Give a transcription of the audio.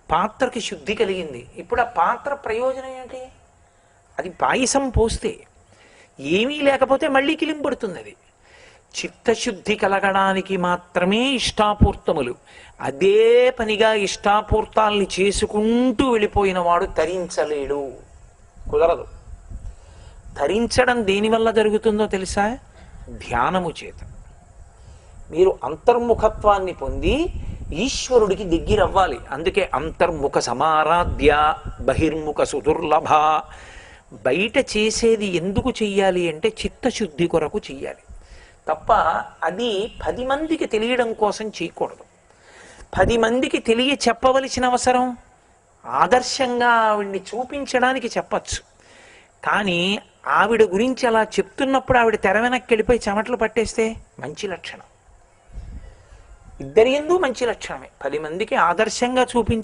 పాత్రకి శుద్ధి కలిగింది. ఇప్పుడు ఆ పాత్ర ప్రయోజనం ఏంటి? అది పాయసం పోస్తే ఏమీ లేకపోతే మళ్ళీ కిలింపడుతుంది. అది చిత్తశుద్ధి కలగడానికి మాత్రమే ఇష్టాపూర్తములు. అదే పనిగా ఇష్టాపూర్తాల్ని చేసుకుంటూ వెళ్ళిపోయిన వాడు తరించలేడు, కుదరదు. తరించడం దేనివల్ల జరుగుతుందో తెలుసా? ధ్యానము చేత. మీరు అంతర్ముఖత్వాన్ని పొంది ఈశ్వరుడికి దగ్గరవ్వాలి. అందుకే అంతర్ముఖ సమారాధ్య బహిర్ముఖ సుదుర్లభ. బయట చేసేది ఎందుకు చెయ్యాలి అంటే చిత్తశుద్ధి కొరకు చెయ్యాలి తప్ప అది 10 మందికి తెలియడం కోసం చేయకూడదు. 10 మందికి తెలియ చెప్పవలసిన అవసరం ఆదర్శంగా ఆవిడ్ని చూపించడానికి చెప్పచ్చు. కానీ ఆవిడ గురించి అలా చెప్తున్నప్పుడు ఆవిడ తెర వెనక్కి వెళ్ళిపోయి చెమటలు పట్టేస్తే మంచి లక్షణం. ఇద్దరి యందు మంచి లక్షణమే. 10 మందికి ఆదర్శంగా చూపించి